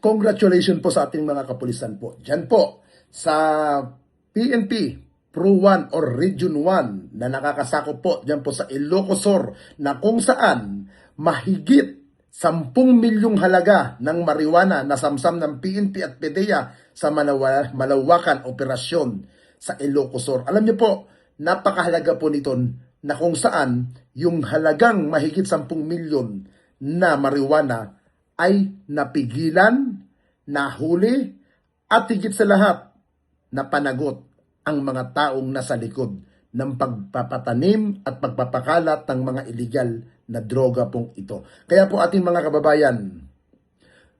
Congratulations po sa ating mga kapulisan po. Diyan po sa PNP Pro 1 or Region 1 na nakakasakop po diyan po sa Ilocos Sur na kung saan mahigit 10 milyong halaga ng marijuana na samsam ng PNP at PDEA sa malawakan operasyon sa Ilocos Sur. Alam niyo po, napakahalaga po nito na kung saan yung halagang mahigit 10 milyon na marijuana ay napigilan, nahuli, at higit sa lahat, napanagot ang mga taong nasa likod ng pagpapatanim at pagpapakalat ng mga illegal na droga pong ito. Kaya po ating mga kababayan,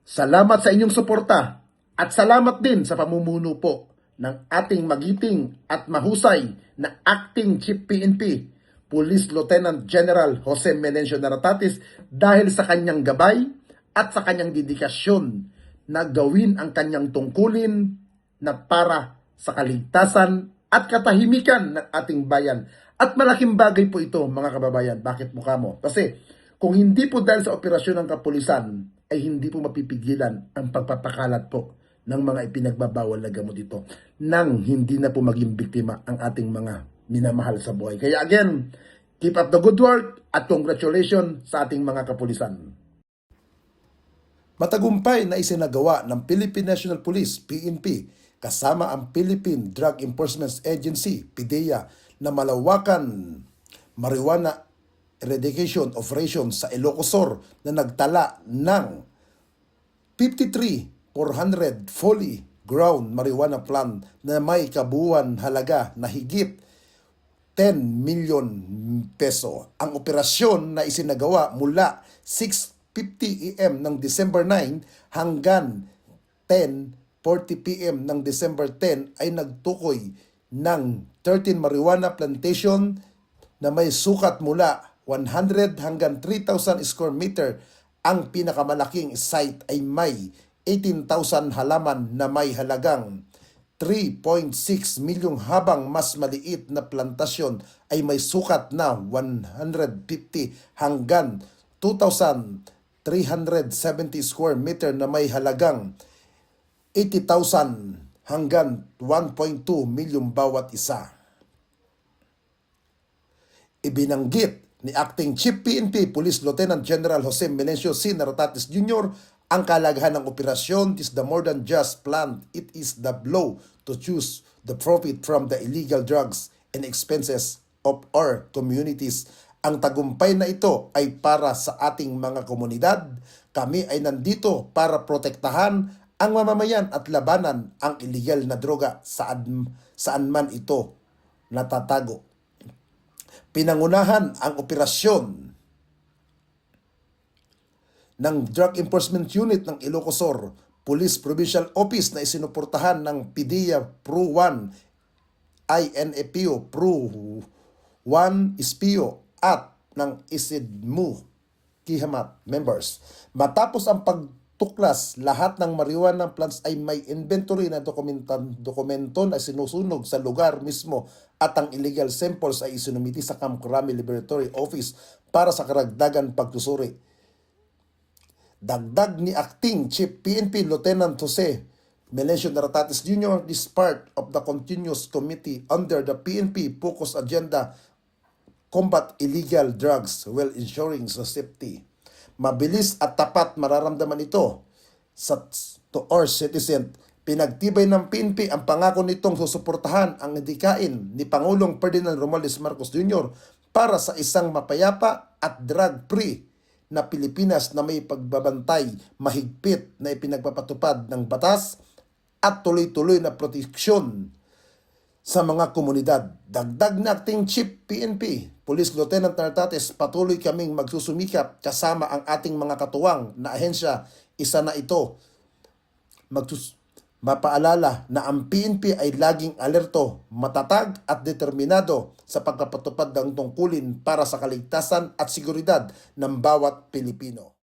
salamat sa inyong suporta at salamat din sa pamumuno po ng ating magiting at mahusay na Acting Chief PNP, Police Lieutenant General Jose Melencio Naratatis, dahil sa kanyang gabay at sa kanyang dedikasyon na gawin ang kanyang tungkulin na para sa kaligtasan at katahimikan ng ating bayan. At malaking bagay po ito, mga kababayan. Bakit mo kamo? Kasi kung hindi po dahil sa operasyon ng kapulisan, ay hindi po mapipigilan ang pagpapakalat po ng mga ipinagbabawal na gamot ito nang hindi na po maging biktima ang ating mga minamahal sa buhay. Kaya again, keep up the good work at congratulations sa ating mga kapulisan. Matagumpay na isinagawa ng Philippine National Police, PNP, kasama ang Philippine Drug Enforcement Agency, PDEA, na malawakan marijuana eradication operation sa Ilocos Sur na nagtala ng 53,400 fully grown marijuana plant na may kabuuan halaga na higit 10 million peso. Ang operasyon na isinagawa mula 6:50 AM ng December 9 hanggang 10:40 PM ng December 10 ay nagtukoy ng 13 marijuana plantation na may sukat mula 100 hanggang 3,000 square meter. Ang pinakamalaking site ay may 18,000 halaman na may halagang 3.6 milyong, habang mas maliit na plantasyon ay may sukat na 150 hanggang 2,370 square meter na may halagang 80,000 hanggang 1.2 milyong bawat isa. Ibinanggit ni Acting Chief PNP Police Lieutenant General Jose Melencio C. Naratatis Jr. ang kalagahan ng operasyon is the more than just plan. It is the blow to choose the profit from the illegal drugs and expenses of our communities. Ang tagumpay na ito ay para sa ating mga komunidad. Kami ay nandito para protektahan ang mamamayan at labanan ang illegal na droga saan man ito natatago. Pinangunahan ang operasyon ng Drug Enforcement Unit ng Ilocos Sur Police Provincial Office na isinuportahan ng PDEA Pro 1, INAPO Pro 1 SPO at ng ISIDMU Kihamat members. Matapos ang pagtuklas, lahat ng marijuana plants ay may inventory na dokumento na sinusunog sa lugar mismo at ang illegal samples ay isinumiti sa Camp Crame Laboratory Office para sa karagdagan pagsusuri. Dagdag ni Acting Chief PNP Lieutenant Jose Melencio Naratatis Jr., this part of the continuous committee under the PNP Focus Agenda Combat Illegal Drugs while ensuring safety. Mabilis at tapat mararamdaman ito to our citizen. Pinagtibay ng PNP ang pangako nitong susuportahan ang hidikain ni Pangulong Ferdinand Romualdez Marcos Jr. para sa isang mapayapa at drug-free na Pilipinas na may pagbabantay mahigpit na ipinagpapatupad ng batas at tuloy-tuloy na proteksyon sa mga komunidad. Dagdag na Acting Chief PNP Police Lieutenant Naratatis, patuloy kaming magsusumikap kasama ang ating mga katuwang na ahensya. Isa na ito mapaalala na ang PNP ay laging alerto, matatag at determinado sa pagpapatupad ng tungkulin para sa kaligtasan at seguridad ng bawat Pilipino.